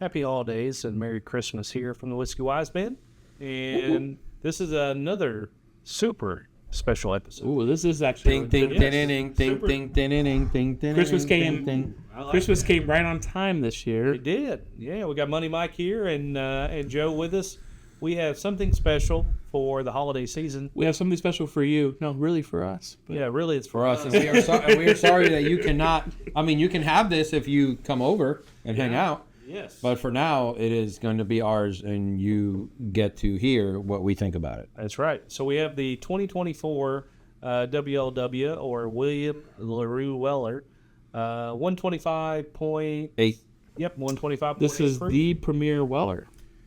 Happy holidays and Merry Christmas here from the Whiskey Wise Man. And this is another super special episode. Ooh, this is actually Christmas came right on time this year. It did. Yeah, we got Money Mike here and Joe with us. We have something special for the holiday season. We have something special for you. No, really for us. But yeah, really it's for us. And we are sorry that you cannot. I mean, you can have this if you come over and hang out. Yes. But for now, it is going to be ours, and you get to hear what we think about it. That's right. So we have the 2024 WLW, or William Larue Weller, 125.8. Yep, 125.8. This is the premier Weller.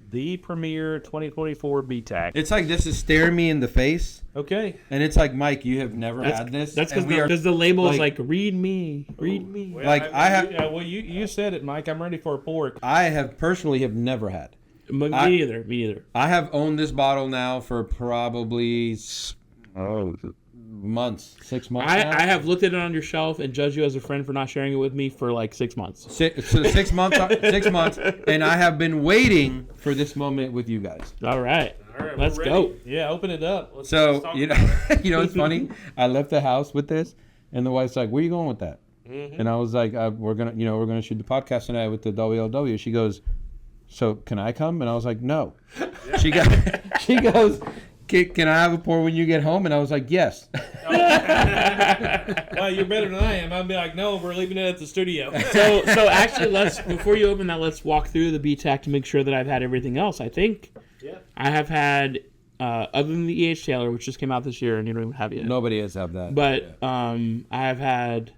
The premier 2024 BTAC. It's like this is staring me in the face. Okay. And it's like, Mike, you have never had this. That's because the label is like, read me. Well, like I have. Yeah, well, you said it, Mike. I'm ready for a pour. I have personally never had. Me either. I have owned this bottle now for probably months, 6 months. I have looked at it on your shelf and judged you as a friend for not sharing it with me for like 6 months. So 6 months, 6 months, and I have been waiting for this moment with you guys. All right, let's go. Yeah, open it up. Let's you know, it's funny. I left the house with this, and the wife's like, "Where are you going with that?" Mm-hmm. And I was like, "We're gonna shoot the podcast tonight with the WLW." She goes, "So can I come?" And I was like, "No." She goes. Can I have a pour when you get home? And I was like, yes. Well, you're better than I am. I'd be like, no, we're leaving it at the studio. So actually, before you open that, let's walk through the BTAC to make sure that I've had everything else. I think I have had, other than the E.H. Taylor, which just came out this year, and you don't even have it yet. Nobody has had that. But I have had,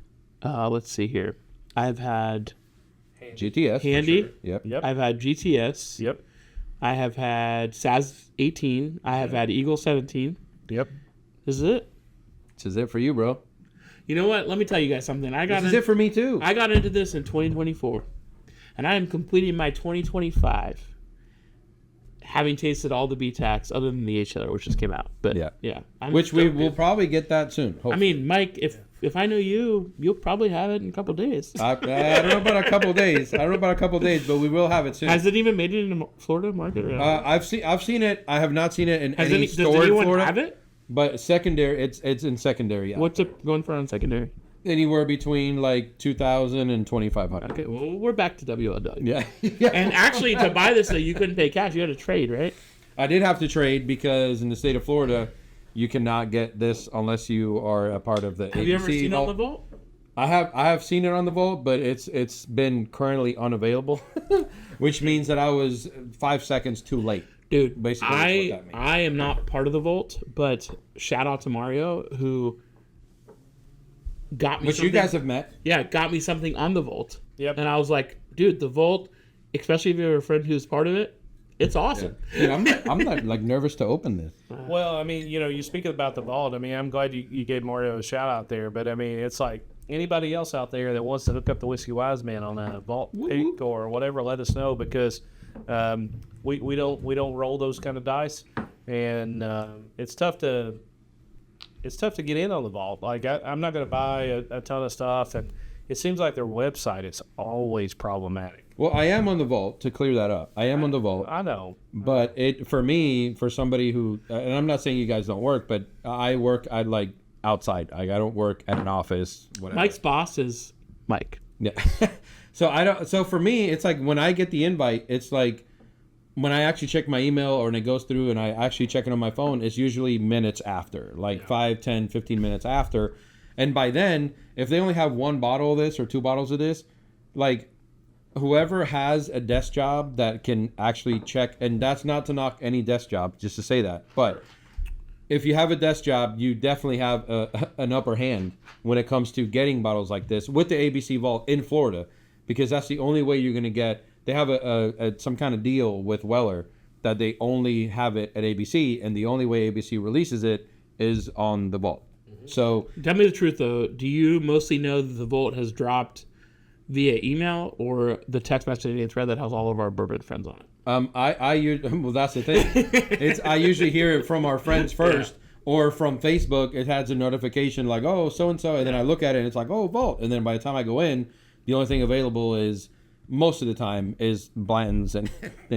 let's see here. I've had GTS. Handy. Sure. Yep. I've had GTS. Yep. I have had SAS 18. I have had Eagle 17. Yep. This is it. This is it for you, bro. You know what? Let me tell you guys something. This is it for me, too. I got into this in 2024. And I am completing my 2025 having tasted all the BTACs other than the HLR, which just came out. But yeah. Which we will probably get that soon. Hopefully. I mean, Mike, if I know you, you'll probably have it in a couple of days. I don't know about a couple of days. But we will have it soon. Has it even made it in the Florida market? Or I've seen it. I have not seen it in any store in Florida. Does anyone have it? But secondary, it's in secondary. Yeah. What's it going for on secondary? Anywhere between like 2,000 and 2,500. Okay, well, we're back to WLW. Yeah. And actually, to buy this, though, you couldn't pay cash. You had to trade, right? I did have to trade because in the state of Florida, you cannot get this unless you are a part of the Have you ever seen it on the vault? I have seen it on the vault, but it's been currently unavailable, which means that I was 5 seconds too late. Dude, basically, I am not part of the vault, but shout out to Mario who got me Which you guys have met. Yeah, got me something on the vault. Yep. And I was like, dude, the vault, especially if you have a friend who's part of it, it's awesome. Yeah. Dude, I'm not like nervous to open this. Well, I mean, you speak about the vault. I mean, I'm glad you gave Mario a shout out there, but I mean, it's like anybody else out there that wants to hook up the Whiskey Wise Man on a vault pick or whatever, let us know because we don't roll those kind of dice, and it's tough to get in on the vault. Like I'm not going to buy a ton of stuff, and it seems like their website is always problematic. Well, I am on the vault, to clear that up. I am on the vault. I know. But for somebody who, and I'm not saying you guys don't work, but I work like outside. I don't work at an office, whatever. Mike's boss is Mike. Yeah. So for me, it's like when I get the invite, it's like when I actually check my email or when it goes through and I actually check it on my phone, it's usually minutes after, like 5, 10, 15 minutes after. And by then, if they only have one bottle of this or 2 bottles of this, like whoever has a desk job that can actually check, and that's not to knock any desk job, just to say that, but if you have a desk job, you definitely have an upper hand when it comes to getting bottles like this with the ABC Vault in Florida, because that's the only way you're going to get. They have some kind of deal with Weller that they only have it at ABC, and the only way ABC releases it is on the Vault. So tell me the truth, though. Do you mostly know that the Vault has dropped via email or the text messaging thread that has all of our bourbon friends on it? Well, that's the thing. I usually hear it from our friends first, Or from Facebook, it has a notification like, oh, so-and-so. And then I look at it and it's like, oh, Vault. And then by the time I go in, the only thing available is, most of the time, is Blanton's and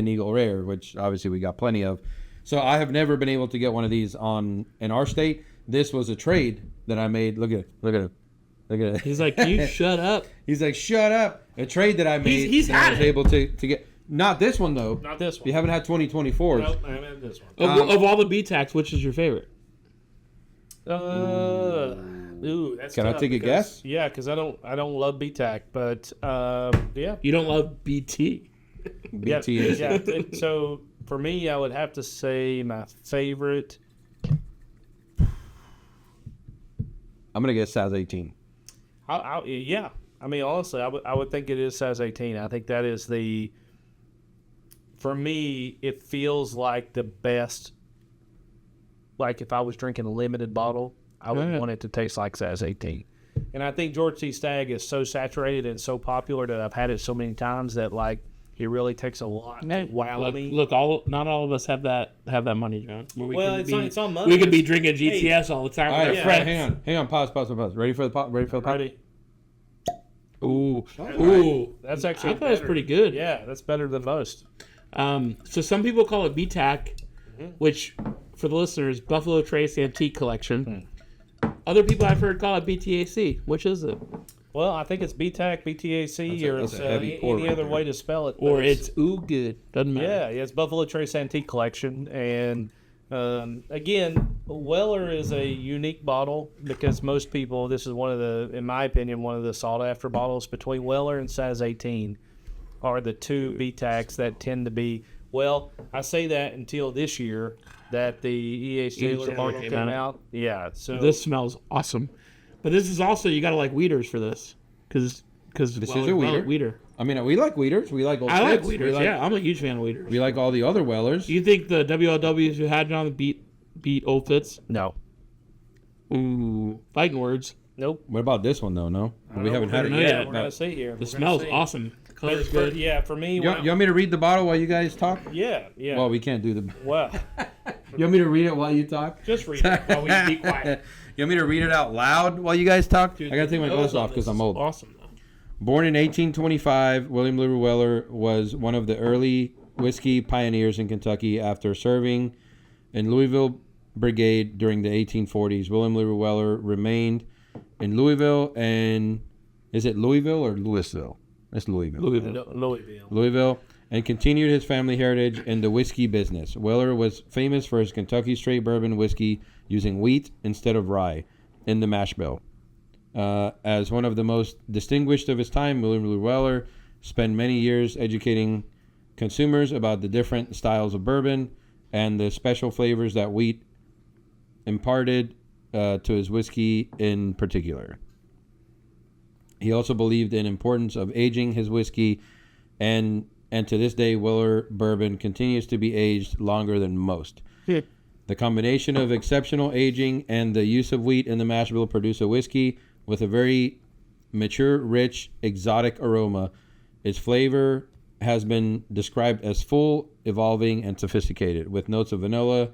Eagle Rare, which obviously we got plenty of. So I have never been able to get one of these in our state. This was a trade that I made. Look at it. Look at it. Look at it. He's like, you shut up. He's like, shut up. A trade that I made He's that I had was it. able to get. Not this one, though. Not this one. You haven't had 2024s. Nope, I haven't had this one. Of all the BTACs, which is your favorite? Ooh, that's Can I tough take a because- guess? Yeah, because I don't love BTAC, but yeah. You don't love BT. BT is. Yeah. So for me, I would have to say my favorite. I'm going to guess Saz 18. Yeah. I mean, honestly, I would think it is size 18. I think that is for me, it feels like the best. Like if I was drinking a limited bottle, I would want it to taste like size 18. And I think George T. Stagg is so saturated and so popular that I've had it so many times that like he really takes a lot to wow me. Look, not all of us have that money, John. Well, it's on money. We could be drinking GTS all the time All with right, our friends. hang on. Pause. Ready for the pop? Ready for the pop? Ready? Ooh, ooh, That's actually I thought it was better. pretty good. Yeah, that's better than most. So some people call it BTAC, which for the listeners, Buffalo Trace Antique Collection. Other people I've heard call it BTAC. Which is it? Well, I think it's BTAC, BTAC, or that's it's a heavy pour any right other there. way to spell it. Or but it's ooh good. Doesn't matter. yeah, it's Buffalo Trace Antique Collection, and again, Weller is a unique bottle because most people, this is one of the, in my opinion, one of the sought after bottles. Between Weller and size 18 are the two BTACs that tend to be. Well, I say that until this year that the E.H. Taylor Taylor bottle came came out. out. Yeah, so This smells awesome. But this is also, you got to like Weeders for this. Because This is a Weeder. I mean, we like Weeders. We like Old I like Spitz. Weeders, yeah. I'm a huge fan of Weeders. We like all the other Wellers. Do you think the WLWs who had it on the beat Old Fits? no, Ooh, fighting words. nope. What about this one, though? No? We haven't had it know yet. yet. We're gonna see here. The smell's awesome. The color's But good. yeah, for me, You when want me to read the bottle while you guys talk? yeah. Well, we can't do the... Well, You want me to read it while you talk? just read it while we be quiet. You want me to read it out loud while you guys talk? Dude, I gotta take my the glasses nose on off because this I'm is old. Awesome, though. Born in 1825, William Larue Weller was one of the early whiskey pioneers in Kentucky after serving in Louisville Brigade during the 1840s. William Larue Weller remained in Louisville and... Is it Louisville or Louisville? It's Louisville. Louisville. Louisville, and continued his family heritage in the whiskey business. Weller was famous for his Kentucky straight bourbon whiskey using wheat instead of rye in the mash bill. As one of the most distinguished of his time, William Larue Weller spent many years educating consumers about the different styles of bourbon and the special flavors that wheat imparted to his whiskey in particular. He also believed in importance of aging his whiskey, and to this day, Weller bourbon continues to be aged longer than most. The combination of exceptional aging and the use of wheat in the mash bill produce a whiskey with a very mature, rich, exotic aroma. Its flavor has been described as full, evolving, and sophisticated, with notes of vanilla,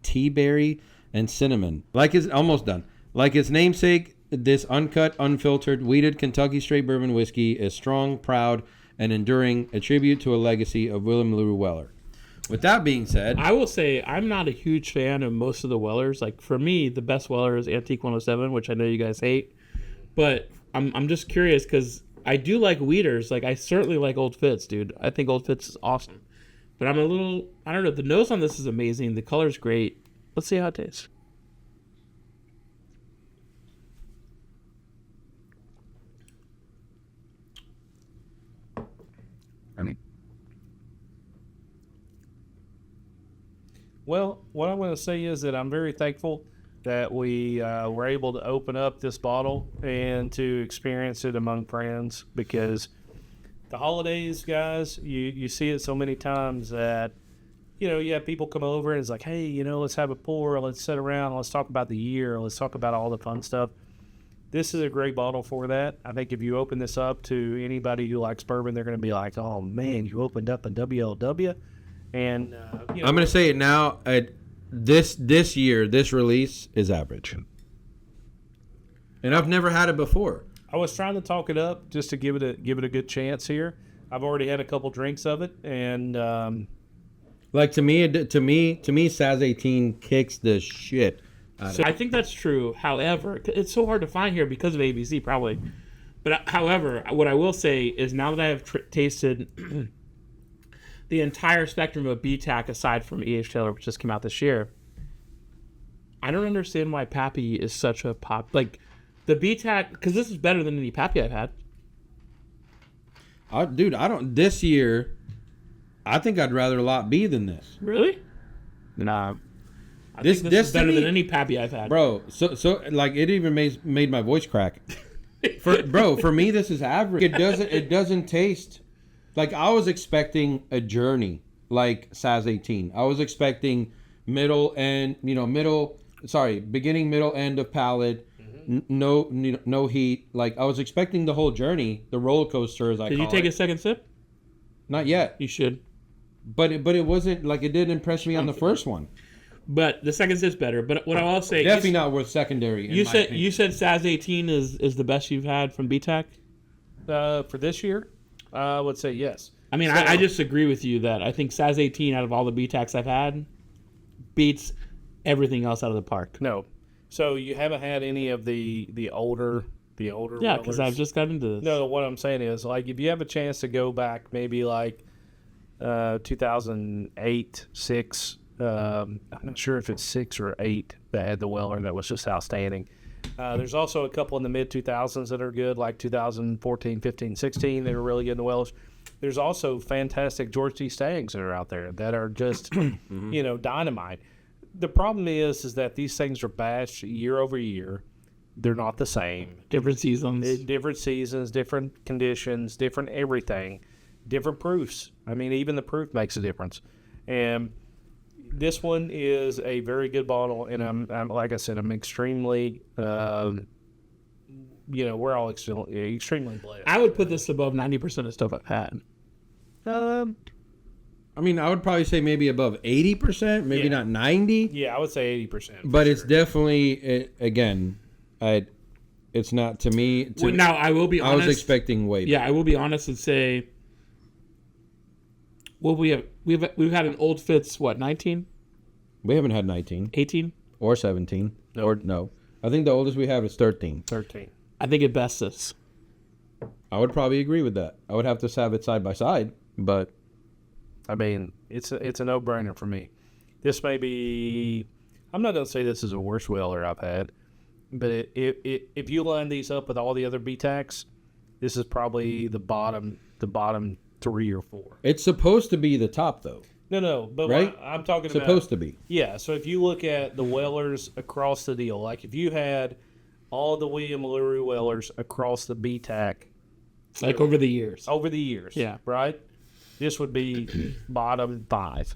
tea berry, and cinnamon. Like its namesake, this uncut, unfiltered, wheated Kentucky straight bourbon whiskey is strong, proud, and enduring, a tribute to a legacy of William Larue Weller. With that being said, I will say I'm not a huge fan of most of the Wellers. Like for me, the best Weller is Antique 107, which I know you guys hate. But I'm just curious because I do like Weeders. Like I certainly like Old Fitz, dude. I think Old Fitz is awesome. But I don't know. The nose on this is amazing. The color's great. Let's see how it tastes. Well, what I'm going to say is that I'm very thankful that we were able to open up this bottle and to experience it among friends, because the holidays, guys, you see it so many times that, you have people come over and it's like, hey, let's have a pour, let's sit around, let's talk about the year, let's talk about all the fun stuff. This is a great bottle for that. I think if you open this up to anybody who likes bourbon, they're going to be like, oh, man, you opened up a WLW. And, I'm going to say it now. this year, this release is average. And I've never had it before. I was trying to talk it up just to give it a good chance here. I've already had a couple drinks of it, and Like to me, Saz 18 kicks the shit out So of I it. think that's true. However, it's so hard to find here because of ABC, probably. But however, what I will say is now that I have tasted the entire spectrum of BTAC aside from E.H. Taylor, which just came out this year, I don't understand why Pappy is such a pop. Like the BTAC, because this is better than any Pappy I've had. Dude, I don't. This year, I think I'd rather Lot B than this, Really? Nah. I This- think this this is to better me- than any Pappy I've had. bro. So like it even made my voice crack. For me, this is average. It doesn't taste like I was expecting a journey like Saz 18. I was expecting beginning, middle, end of palate. No heat. Like I was expecting the whole journey, the roller coaster as I Did call you take it. a second sip? Not yet, You should. but it wasn't like it didn't impress me on the first one. But the second sip's better. But what I will say, Definitely not worth secondary. you said Saz 18 is the best you've had from BTAC. for this year, I would say yes. I mean, So- I just agree with you that I think Saz 18 out of all the BTACs I've had beats everything else out of the park. No. So you haven't had any of the older Yeah, because Wellers? I've just got into this. No, what I'm saying is, like, if you have a chance to go back, maybe like 2008, 6. I'm not sure if it's 6 or 8 that had the Weller that was just outstanding. There's also a couple in the mid 2000s that are good, like 2014, 15, 16. They were really good in the Wellers. There's also fantastic George T. Stangs that are out there that are just, dynamite. The problem is that these things are batched year over year. They're not the same. Different seasons. Different seasons, different conditions, different everything, different proofs. I mean, even the proof makes a difference. And this one is a very good bottle, and I'm like I said, I'm extremely, we're all extremely blessed. I would put this above 90% of stuff I've had. I mean, I would probably say maybe above 80%, maybe Yeah. not 90. Yeah, I would say 80%. But it's definitely it's not to me. Well, now, I will be I honest. was expecting way. Yeah, I will be honest and say, well, we've had an Old Fitz, 19, We haven't had 19 18? or 17 or no. I think the oldest we have is 13. 13. I think it bests us. I would probably agree with that. I would have to have it side by side, but I mean, it's a no-brainer for me. This may be. I'm not going to say this is the worst Weller I've had, but if you line these up with all the other BTACs, this is probably the bottom 3 or 4. it's supposed to be the top though. No, but Right? I'm talking Supposed about. to be. Yeah, so if you look at the Wellers across the deal, like if you had all the William Larue Wellers across the BTAC Like over the years. over the years, Yeah. right? This would be bottom 5,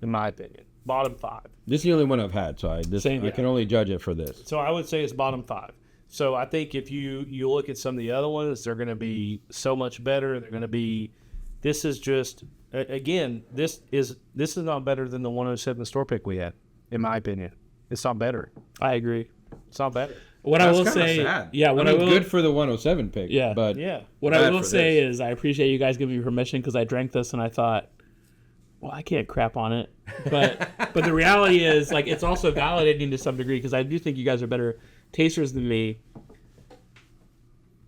in my opinion. Bottom 5. This is the only one I've had, so I Same, yeah. can only judge it for this. So I would say it's bottom 5. So I think if you look at some of the other ones, they're going to be so much better. They're going to be. This is just again. This is not better than the 107 store pick we had, in my opinion. It's not better. I agree. It's not better. What That's I will kinda say, sad. yeah, what I mean, will, good for the 107 pick. Yeah. but Yeah. what I bad will for say this. is I appreciate you guys giving me permission because I drank this and I thought, well, I can't crap on it. But the reality is, like, it's also validating to some degree because I do think you guys are better tasters than me.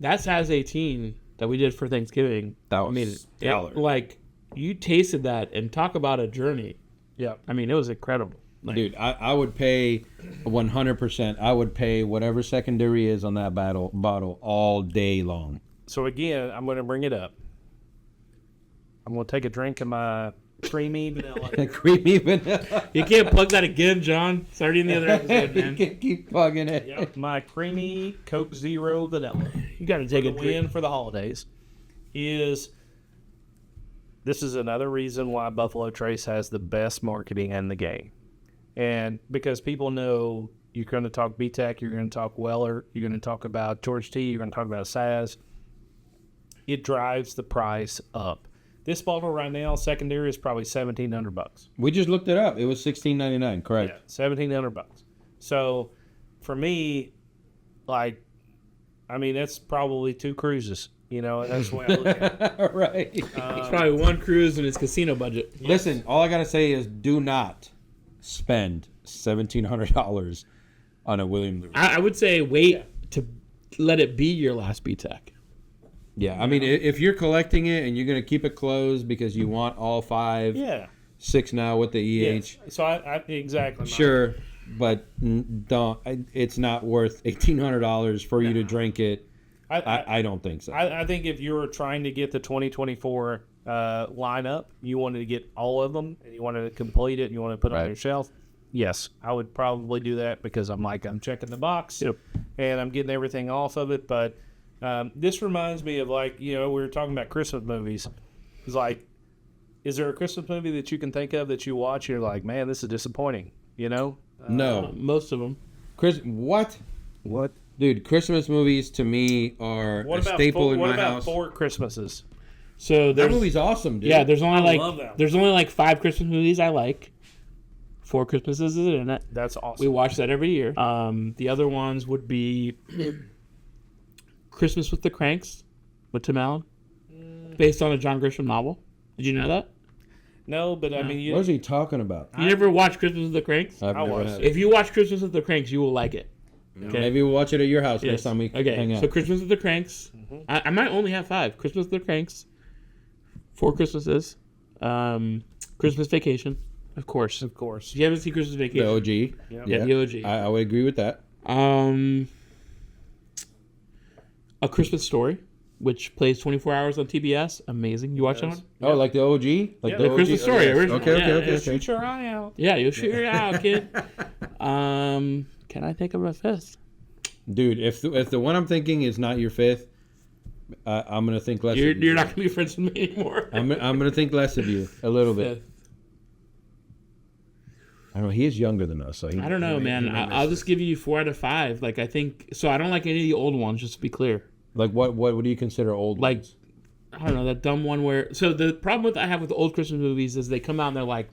That Saz 18 that we did for Thanksgiving, that was stellar. like, you tasted that and talk about a journey. Yeah. I mean, it was incredible. Like, Dude, I would pay 100%. I would pay whatever secondary is on that bottle all day long. So again, I'm going to bring it up. I'm going to take a drink of my creamy vanilla. Creamy vanilla. you can't plug that again, John. It's already in the other episode, You man. can keep plugging it. Yep, my creamy Coke Zero vanilla. You got to take a Again for the holidays is. This is another reason why Buffalo Trace has the best marketing in the game. And because people know you're going to talk BTAC, you're going to talk Weller, you're going to talk about George T, you're going to talk about Saz. It drives the price up. This bottle right now, secondary, is probably $1,700. We just looked it up. It was $16.99. Correct. Yeah, $1,700. So, for me, like, I mean, that's probably 2 cruises. You know, that's the way I look at it. Right. It's probably one cruise in his casino budget. Listen, all I gotta say is, do not spend $1,700 on a William Larue. I would say wait to let it be your last BTAC. Yeah, I mean, if you're collecting it and you're gonna keep it closed because you want all 5, Yeah. 6 now with the EH, Yes. So, I exactly. Mike. sure, but don't. It's not worth $1,800 for you to drink it. I don't think so. I think if you were trying to get the 2024 lineup, you wanted to get all of them, and you wanted to complete it, and you want to put it on your shelf, yes, I would probably do that because I'm checking the box, and I'm getting everything off of it. But this reminds me of, like, you know, we were talking about Christmas movies. It's like, is there a Christmas movie that you can think of that you watch, you're like, man, this is disappointing, you know? No. Most of them. What? What? Dude, Christmas movies to me are a staple in my house. 4 Christmases? So That movie's awesome, dude. Yeah, there's only love that. there's only like 5 Christmas movies I like. 4 Christmases is in it. That's awesome. We watch that every year. The other ones would be Christmas with the Cranks with Tim Allen, based on a John Grisham novel. Did you know that? No, but I mean, What is he talking about? You never watched Christmas with the Cranks? I've never watched had it. it. If you watch Christmas with the Cranks, you will like it. Okay. Maybe we'll watch it at your house next Yes. time we Okay. hang out. So Christmas with the Cranks. I might only have 5. Christmas with the Cranks. 4 Christmases. Christmas Vacation, of course. of course. If you haven't seen Christmas The Vacation, OG. yeah, the OG. I would agree with that. A Christmas Story, which plays 24 hours on TBS. Amazing. You watch that one? Oh, like the OG? Like Yeah, the the OG? Christmas Story, yes. original. Okay, Yeah, okay. yeah. Shoot your eye out. Yeah, you'll shoot your eye out, kid. Can I think of a 5th? Dude, if the one I'm thinking is not your 5th, I'm gonna think less. of you. You're not gonna be friends with me anymore. I'm gonna think less of you a little bit. 5th. I don't know. He is younger than us, so I don't know, man. I'll just give you 4 out of 5. Like, I think so. I don't like any of the old ones. Just to be clear. Like what do you consider old? Like, ones? I don't know, that dumb one where. So the problem I have with old Christmas movies is they come out and they're like,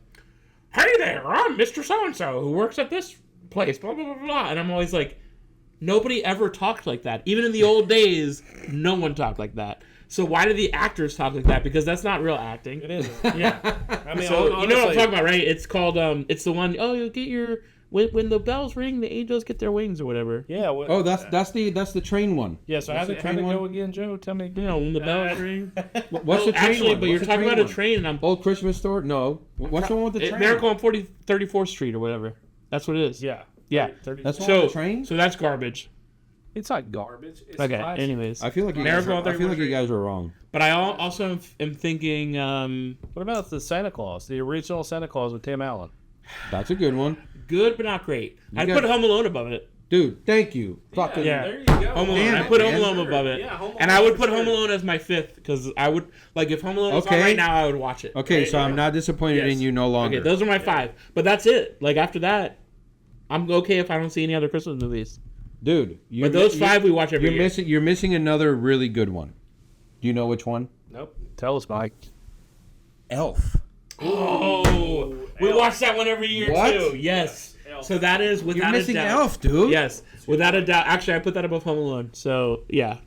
"Hey there, I'm Mr. So and So who works at this place." Blah blah blah blah. And I'm always like, nobody ever talked like that. Even in the old days, no one talked like that. So why do the actors talk like that? Because that's not real acting. It isn't. Yeah. I mean, So honestly, you know what I'm talking about, right? It's called it's the one. Oh, you'll get your when the bells ring, the angels get their wings or whatever. Yeah. Oh, that's the train one. yeah. So how the did train it one? go again, Joe? Tell me. You know, when the bells ring. What's the train Actually, one? but you're What's the talking train about a one? train, and I'm Old Christmas Story? No. What's the one with the train? Miracle on 34th Street or whatever. That's what it is. Yeah. Yeah. That's one So with the train. so that's garbage. It's like garbage. It's Okay. classic. Anyways, I feel like you guys Miracle are, on I feel 34th like you Street. guys are wrong. But I also am thinking. What about the Santa Claus? The original Santa Claus with Tim Allen. That's a good one, Good, but not great. I'd got- put Home Alone above it. dude. Thank you. Fucking Yeah. There you go. Home Alone. Damn I it, put man. Home Alone above it. Yeah, Home And Alone I would for put sure. Home Alone as my 5th because I would like if Home Alone was on Okay. right now, I would watch it. Okay, Right? so I'm not disappointed Yes. in you no longer. Okay, those are my 5. But that's it. Like after that, I'm okay if I don't see any other Christmas movies. Dude, But those 5 we watch every year. You're missing another really good one. Do you know which one? Nope. Tell us, Mike. Elf. Oh, we Elf. watch that one every year What? too. Yes. Elf. So that is without You're missing a doubt. Elf, dude. Yes, without a doubt. Actually, I put that above Home Alone. So yeah.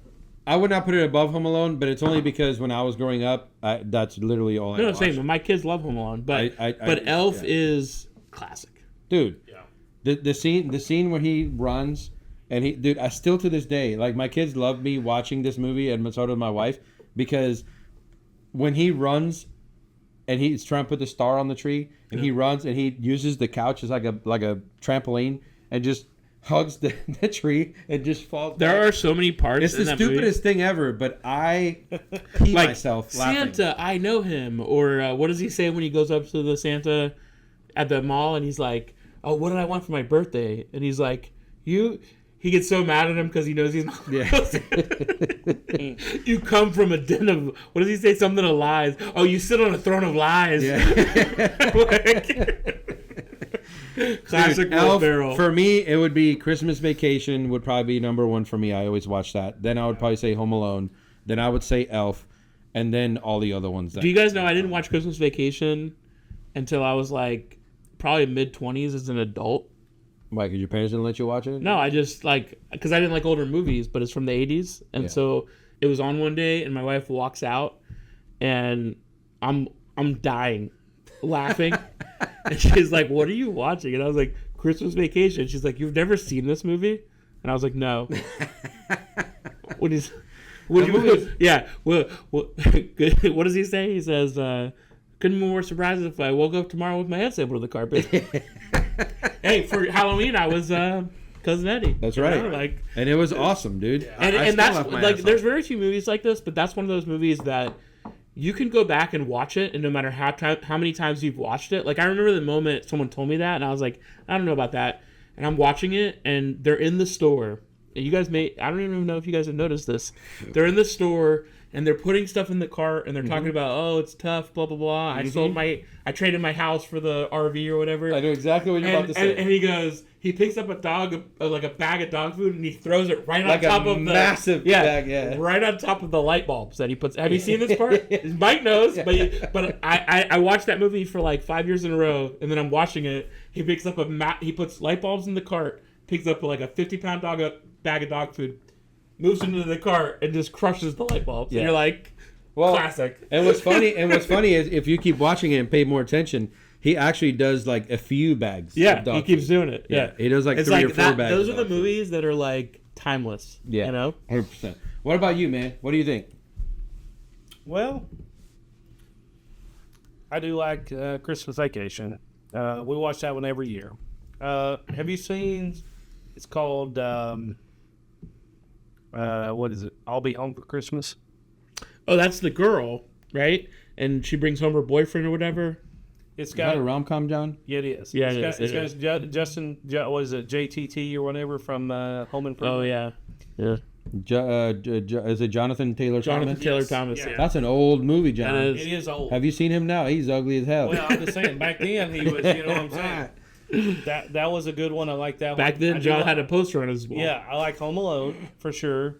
I would not put it above Home Alone, but it's only because when I was growing up, that's literally all I No, watched. same. But my kids love Home Alone, but I- Elf yeah. is classic. Dude, Yeah. the scene where he runs and dude, I still to this day, like my kids love me watching this movie and so does my wife because when he runs and he's trying to put the star on the tree and he runs and he uses the couch as like a trampoline and just hugs the tree and just falls. There back. are so many parts. It's in the that movie. stupidest thing ever, but I pee Like myself laughing. Santa, I know him. Or what does he say when he goes up to the Santa at the mall and he's like, "Oh, what did I want for my birthday?" And he's like, "You." He gets so mad at him because he knows he's not. Yeah. You come from a den of. What does he say? Something of lies. Oh, you sit on a throne of lies. Classic Dude, Will Elf, Ferrell. for me, it would be Christmas Vacation would probably be number 1 for me. I always watch that. Then I would probably say Home Alone. Then I would say Elf. and then all the other ones. Do you guys know I didn't watch Christmas Vacation until I was like probably mid-20s as an adult? Why? Because your parents didn't let you watch it? No, I just like because I didn't like older movies, but it's from the 80s, and so it was on one day, and my wife walks out, and I'm dying, laughing, and she's like, "What are you watching?" And I was like, "Christmas Vacation." She's like, "You've never seen this movie?" And I was like, "No." What movie? Yeah. What does he say? He says, "Couldn't be more surprised if I woke up tomorrow with my head stapled to the carpet." Hey, for Halloween, I was Cousin Eddie. That's right. Like, and it was awesome, dude. Yeah. And that's like, there's very few movies like this, but that's one of those movies that you can go back and watch it, and no matter how many times you've watched it, like I remember the moment someone told me that, and I was like, I don't know about that, and I'm watching it, and they're in the store. And you guys I don't even know if you guys have noticed this. They're in the store, and they're putting stuff in the cart, and they're talking about, oh, it's tough, blah blah blah. I traded my house for the RV or whatever. I know exactly what you're about to say. And he goes, he picks up a bag of dog food, and he throws it right on top of the massive bag, right on top of the light bulbs that he puts. Have you seen this part? Mike knows, but I watched that movie for like 5 years in a row, and then I'm watching it. He picks up he puts light bulbs in the cart, picks up like a 50-pound bag of dog food, moves into the cart, and just crushes the light bulbs. Yeah. And you're like, classic. And what's funny is if you keep watching it and pay more attention, he actually does like a few bags. Yeah, he keeps doing it. Yeah, he does like 3 or 4 bags. Those are the movies that are like timeless. Yeah, you know, 100%. What about you, man? What do you think? Well, I do like Christmas Vacation. We watch that one every year. Have you seen? It's called what is it? I'll Be Home for Christmas. Oh, that's the girl, right? And she brings home her boyfriend or whatever. It's Is got that a rom-com, John? Yeah, it is. Yeah, It's got Justin. What is it? JTT or whatever from Home Improvement. Oh yeah. Is it Jonathan Taylor Thomas? Jonathan Taylor Thomas. Yeah. That's an old movie, John. It is old. Have you seen him now? He's ugly as hell. Well, I'm just saying. Back then, he was. You know what I'm saying? That was a good one. I like that one. Back then, John had a poster on his wall. Yeah, I like Home Alone for sure.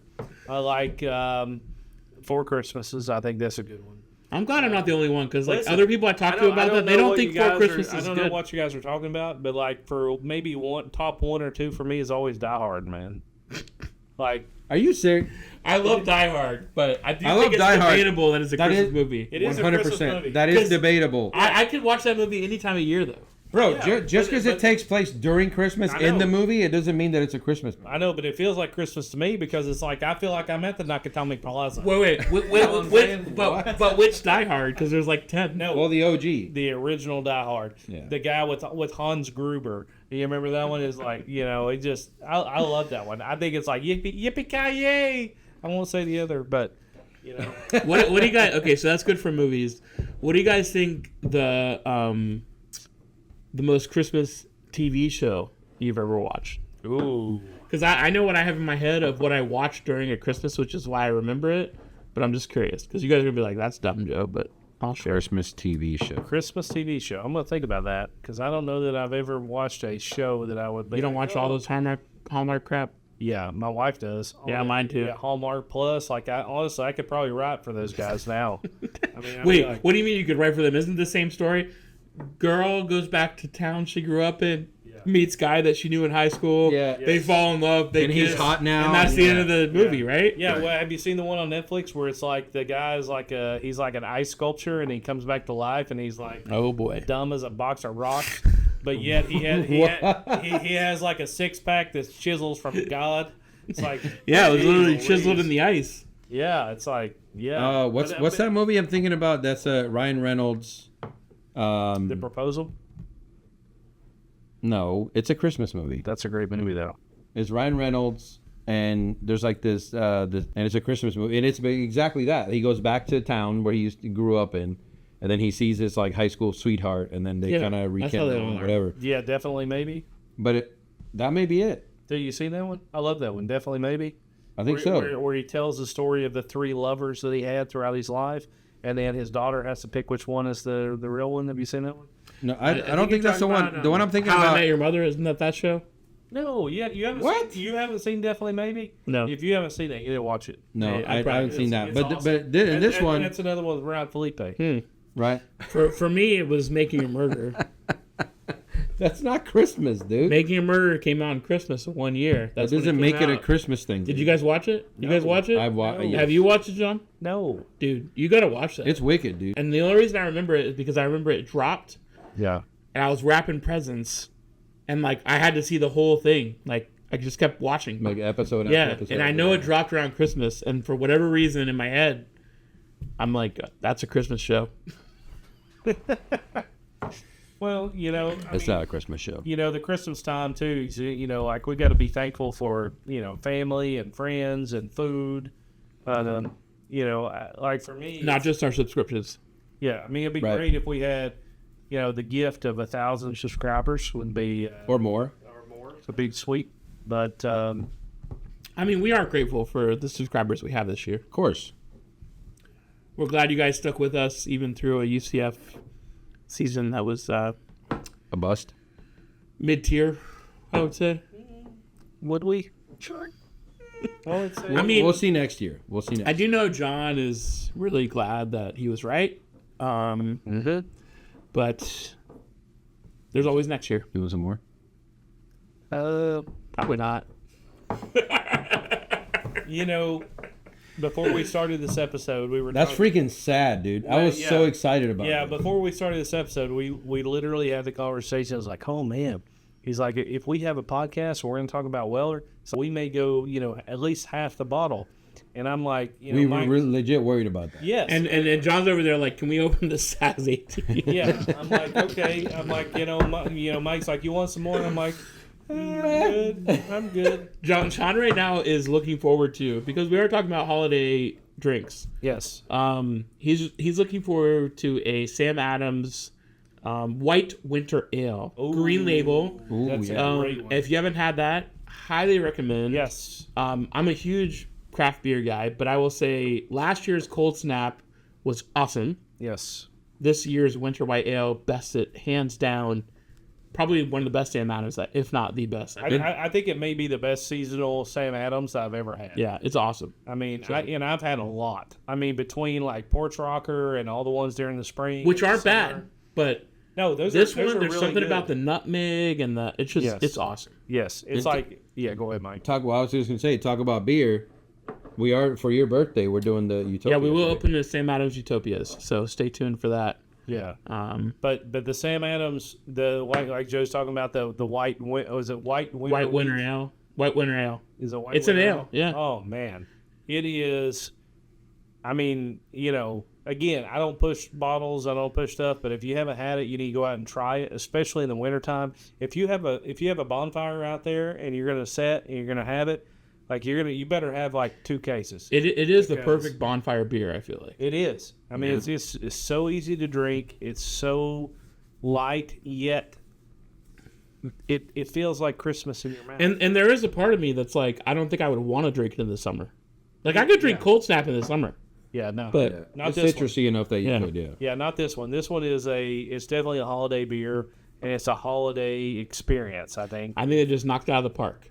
I like Four Christmases. I think that's a good one. I'm glad I'm not the only one, because like other people I talk to about that, they don't think Four Christmases is good. I don't know what you guys are talking about, but like for maybe top 1 or 2 for me is always Die Hard, man. Like, are you serious? I love Die Hard, but I think it's debatable that it's a Christmas movie. It is 100%. A Christmas movie. That is debatable. I could watch that movie any time of year, though. Bro, just because it takes place during Christmas in the movie, it doesn't mean that it's a Christmas movie. I know, but it feels like Christmas to me because it's like I feel like I'm at the Nakatomi Plaza. Wait, but which Die Hard? Because there's like 10. No, well, the OG, the original Die Hard, the guy with Hans Gruber. You remember that one? Is like, you know, it just I love that one. I think it's like yippee ki yay. I won't say the other, but you know. What do you guys? Okay, so that's good for movies. What do you guys think the most Christmas TV show you've ever watched? Ooh. Because I know what I have in my head of what I watched during a Christmas, which is why I remember it. But I'm just curious, because you guys are going to be like, that's dumb, Joe, but I'll share. Christmas TV show. Christmas TV show. I'm going to think about that, because I don't know that I've ever watched a show that I would be. You don't watch all those Hallmark crap? Yeah, my wife does. Yeah, mine too. Yeah, Hallmark Plus. Like, honestly, I could probably write for those guys now. Wait, what do you mean you could write for them? Isn't it the same story? Girl goes back to town she grew up in, meets guy that she knew in high school. Yeah, they fall in love. They kiss, he's hot now, and that's the end of the movie, right? Yeah. Right. Well, have you seen the one on Netflix where it's like the guy's like he's like an ice sculpture and he comes back to life and he's like, oh boy, dumb as a box of rocks, but yet he has like a 6-pack that chisels from God. It's like it was literally chiseled in the ice. Yeah, it's like what's that movie I'm thinking about? That's Ryan Reynolds. The Proposal? No, it's a Christmas movie. That's a great movie, though. It's Ryan Reynolds, and there's like this, and it's a Christmas movie, and it's exactly that. He goes back to town where he grew up in, and then he sees this like high school sweetheart, and then they kind of rekindle whatever. Yeah, Definitely Maybe. But that may be it. Do you see that one? I love that one. Definitely Maybe. I think so. Where he tells the story of the 3 lovers that he had throughout his life. And then his daughter has to pick which one is the real one. Have you seen that one? No, I don't think that's the one. The one I'm thinking about. How I Met Your Mother, isn't that show? No, you haven't. What? You haven't seen Definitely Maybe? No. If you haven't seen it, you need to watch it. No, Yeah, I haven't seen that. It's But awesome. in this one, that's another one with Ryan Felipe. right? For me, it was Making a Murder. That's not Christmas, dude. Making a Murder came out on Christmas of 1 year. That That's when doesn't it make came it a out. Christmas thing. Did dude. you guys watch it? You guys watch it? Have you watched it, John? No. Dude, you gotta watch that. It's wicked, dude. And the only reason I remember it is because I remember it dropped, Yeah. and I was wrapping presents, and like I had to see the whole thing. Like I just kept watching. Like episode Yeah, after episode. and I know it dropped around Christmas, and for whatever reason in my head, I'm like, that's a Christmas show. Well, It's not a Christmas show. the Christmas time too. Like we got to be thankful for family and friends and food. But like for me, Not just our subscriptions. yeah. I mean, it'd be Right. great if we had the gift of 1,000 subscribers would be Or more. or more. It'd be sweet. But I mean, we are grateful for the subscribers we have this year. Of course. We're glad you guys stuck with us even through a UCF season that was A bust. mid-tier, I would say. would we? Sure. Well, it's I mean, We'll see next year. We'll see next I do know John is really glad that he was right. But there's always next year. You want some more? Probably not. Before we started this episode, we were That's freaking sad, dude. I was yeah. so excited about Yeah, it. before we started this episode, we literally had the conversation. I was like, oh, man. He's like, if we have a podcast, we're going to talk about Weller, so we may go, at least half the bottle. And I'm like, We were Mike, really legit worried about that. yes. And John's over there like, can we open the SAS 18? yeah. I'm like, okay. I'm like, Mike's like, you want some more? And I'm like, I'm good. John right now is looking forward to, because we are talking about holiday drinks. Yes. He's looking forward to a Sam Adams white winter ale, green label. Ooh, That's yeah. a great one. If you haven't had that, highly recommend. Yes. I'm a huge craft beer guy, but I will say last year's Cold Snap was awesome. Yes. This year's winter white ale bested hands down. Probably one of the best Sam Adams, if not the best. I think it may be the best seasonal Sam Adams I've ever had. Yeah, it's awesome. I mean, I've had a lot. I mean, between like Porch Rocker and all the ones during the spring, Which aren't summer. bad, but No, those this are one, there's really something good. about the nutmeg and it's just, Yes. it's awesome. Yes, it's like go ahead, Mike. I was just gonna say, talk about beer. We are for your birthday. We're doing the Utopia. Yeah, we will today. open the Sam Adams Utopias, so stay tuned for that. Yeah, but the Sam Adams, like Joe's talking about the white was it white Winter Ale. White Winter Ale. Is a white It's an winter ale, yeah. Oh man, it is. I mean, again, I don't push bottles, I don't push stuff, but if you haven't had it, you need to go out and try it, especially in the wintertime. If you have a bonfire out there and you're gonna set and you're gonna have it, you better have like 2 cases. It is the Because- perfect bonfire beer, I feel like. It is. I mean, it's so easy to drink. It's so light, yet it feels like Christmas in your mouth. And there is a part of me that's like, I don't think I would want to drink it in the summer. Like, I could drink Cold Snap in the summer. yeah, no. But Not It's this one. citrusy enough that you Yeah. could, yeah. Yeah, not this one. This one is it's definitely a holiday beer, and it's a holiday experience, I think. I think they just knocked it out of the park.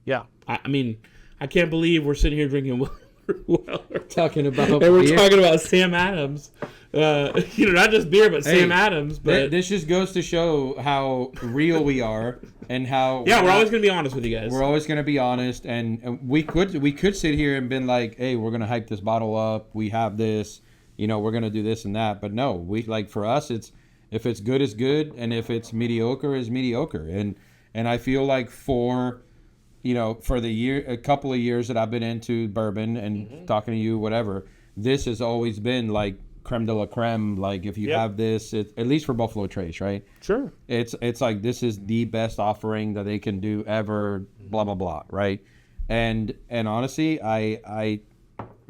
Yeah. I mean, I can't believe we're sitting here drinking Weller. Talking about And we're beer. talking about Sam Adams. Not just beer, but Sam Adams. But This just goes to show how real we are and how yeah, we're always going to be honest with you guys. we're always going to be honest, and we could sit here and been like, hey, we're going to hype this bottle up, we have this, we're going to do this and that, but no, we like, for us, it's, if it's good, it's good, and if it's mediocre, it's mediocre. And I feel like for a couple of years that I've been into bourbon and talking to you, whatever, this has always been like creme de la creme. Like, if you have this, at least for Buffalo Trace, right? Sure. It's like, this is the best offering that they can do ever, blah blah blah, right? And honestly, I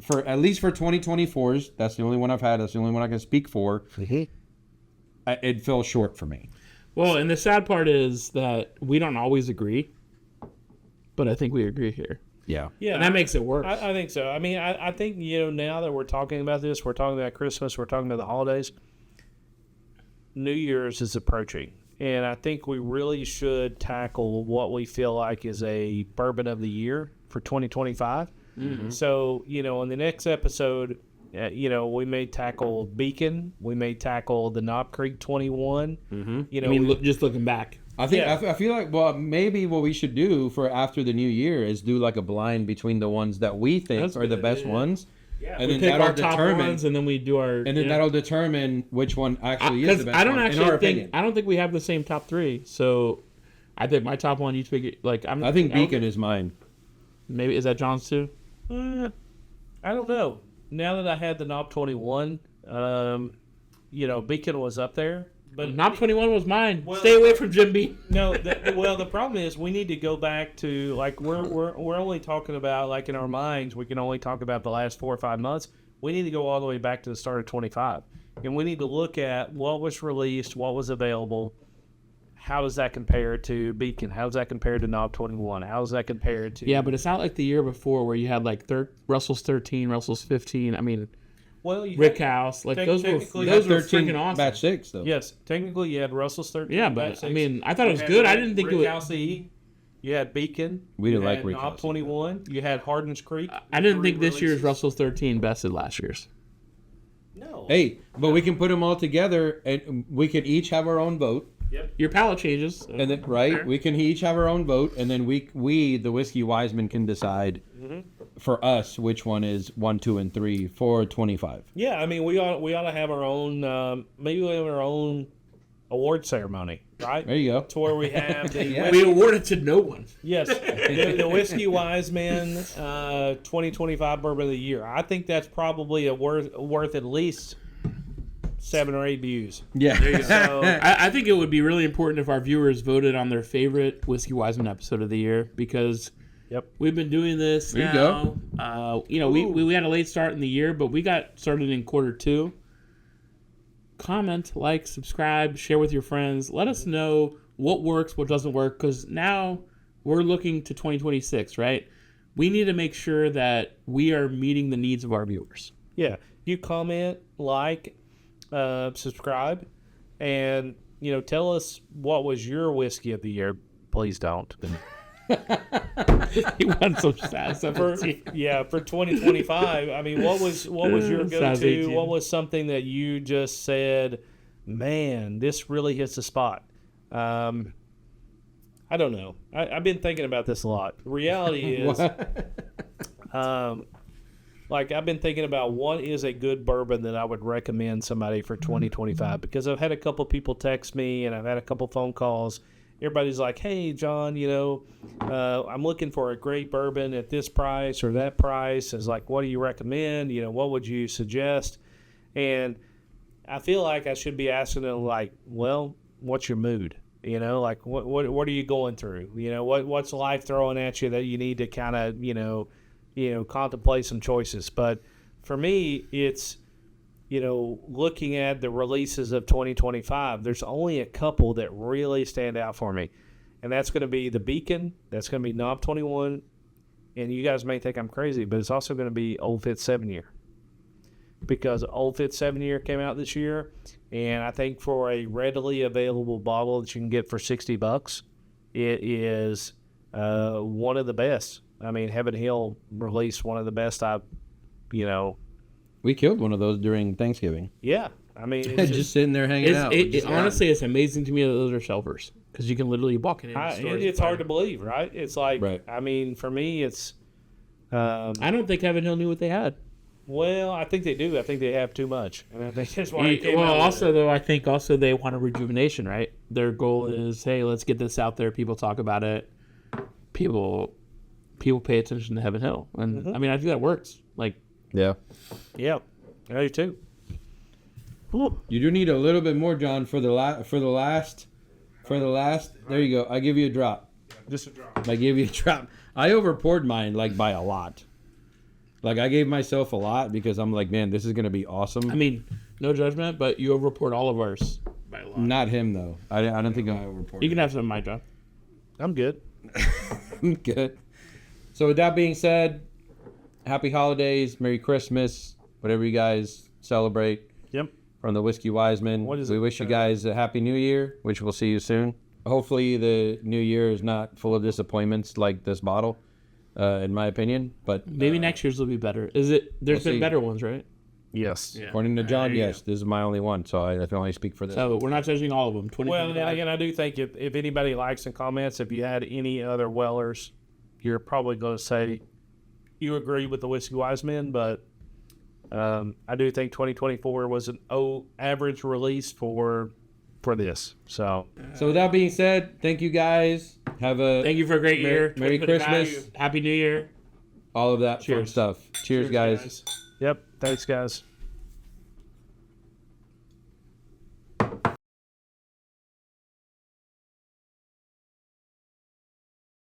for at least for 2024s, that's the only one I've had, that's the only one I can speak for. It fell short for me. Well, and the sad part is that we don't always agree, but I think we agree here. Yeah. Yeah. And that makes it worse. I think so. I mean, I think, now that we're talking about this, we're talking about Christmas, we're talking about the holidays. New Year's is approaching. and I think we really should tackle what we feel like is a bourbon of the year for 2025. So, you know, in the next episode, you know, we may tackle Beacon. We may tackle the Knob Creek 21. You know, I mean, just looking back. I think Yeah. I feel like, well, maybe what we should do for after the new year is do like a blind between the ones that we think That's are the good, best yeah. ones, and We then pick that'll our top determine, ones, and then we do our. and then that'll determine which one actually is the best. I don't one, in actually our think opinion. I don't think we have the same top three. So, I think my top one. You pick it. Like I think Beacon is mine. Maybe is that John's too? I don't know. Now that I had the Knob 21, you know, Beacon was up there. But Knob 21 was mine. Well- Stay away from Jim B. no, the problem is we need to go back to, like, we're only talking about, like, in our minds, we can only talk about the last 4 or 5 months. We need to go all the way back to the start of 25. And we need to look at what was released, what was available. How does that compare to Beacon? How does that compare to Knob 21? How does that compare to... Yeah, but it's not like the year before where you had like Russell's 13, Russell's 15. I mean, well, you Rick had- House, like Tec- those were technically, those were 13 freaking awesome. batch 6 though. Yes, technically you had Russell's 13. Yeah, Batch but I 6. mean, I thought it You was had good. I Rick- didn't think Rick it was. House E. You had Beacon. We didn't you like had Rick Knob House. 21. You had Hardin's Creek. I didn't Three think this year's releases. Russell's 13 bested last year's. No. Hey, but we can put them all together, and we can each have our own vote, Your palate changes. and then we can each have our own vote, and then we the Whiskey Wiseman can decide for us which one is 1, 2, and 3 for 25. Yeah, I mean, we ought to have our own, maybe we have our own award ceremony, right? There you go. To where we have the Yeah. We awarded to no one. yes, the Whiskey Wiseman 2025 Bourbon of the Year. I think that's probably worth at least 7 or 8 views. Yeah. So I think it would be really important if our viewers voted on their favorite Whiskey Wiseman episode of the year because we've been doing this There you now. You know, we had a late start in the year, but we got started in Q2. Comment, like, subscribe, share with your friends. Let us know what works, what doesn't work, because now we're looking to 2026, right? We need to make sure that we are meeting the needs of our viewers. yeah, you comment, like, subscribe, and you know, tell us what was your whiskey of the year. Please don't. You want some sass For 2025. I mean, what was your Size go-to? 18. What was something that you just said, man, this really hits the spot? I don't know. I've been thinking about this a lot. The reality is, like, I've been thinking about what is a good bourbon that I would recommend somebody for 2025, because I've had a couple people text me and I've had a couple phone calls. Everybody's like, hey, John, you know, I'm looking for a great bourbon at this price or that price. It's like, what do you recommend? You know, what would you suggest? And I feel like I should be asking them, like, well, what's your mood? You know, like, what are you going through? You know, what's life throwing at you that you need to kind of, you know, contemplate some choices. But for me, it's, you know, looking at the releases of 2025, there's only a couple that really stand out for me. And that's going to be the Beacon. That's going to be Knob 21. And you guys may think I'm crazy, but it's also going to be Old Fitz 7 Year. Because Old Fitz 7 Year came out this year. And I think for a readily available bottle that you can get for $60, it is one of the best. I mean, Heaven Hill released one of the best We killed one of those during Thanksgiving. yeah. I mean, it's just sitting there hanging out. Honestly, it's amazing to me that those are shelvers because you can literally walk in. it's hard to believe, right? It's like, Right. I mean, for me, it's, I don't think Heaven Hill knew what they had. well, I think they do. I think they have too much. And I think that's why it came Well, out with also it. though, I think also they want a rejuvenation, right? Their goal is, hey, let's get this out there. People talk about it. People pay attention to Heaven Hill, and I mean, I think that works. Like, Yeah. Yeah, I do too. You do need a little bit more, John, for the last. There you go. I give you a drop. Just a drop. I gave you a drop. I overpoured mine like by a lot. Like I gave myself a lot because I'm like, man, this is gonna be awesome. I mean, no judgment, but you overpoured all of ours by a lot. Not him though. I don't think I overpoured. You can have some of my John. I'm good. Good. So with that being said, happy holidays, Merry Christmas, whatever you guys celebrate. Yep. from the Whiskey Wiseman. What is we it? wish you guys a happy new year, which we'll see you soon. Hopefully the new year is not full of disappointments like this bottle, in my opinion. But Maybe next year's will be better. Is it? There's We'll been see. better ones, right? Yes. Yeah. according to John, there you yes, this is my only one, so I can only speak for this. So we're not judging all of them. 20. Well, and I do think if anybody likes and comments, if you had any other Wellers, you're probably going to say you agree with the Whiskey Wise Men, but I do think 2024 was an average release for this. So So with that being said, thank you guys. Have a Thank you for a great year. Merry Put it Christmas. value. Happy New Year. all of that fun Cheers. stuff. Cheers, guys. yep, thanks guys.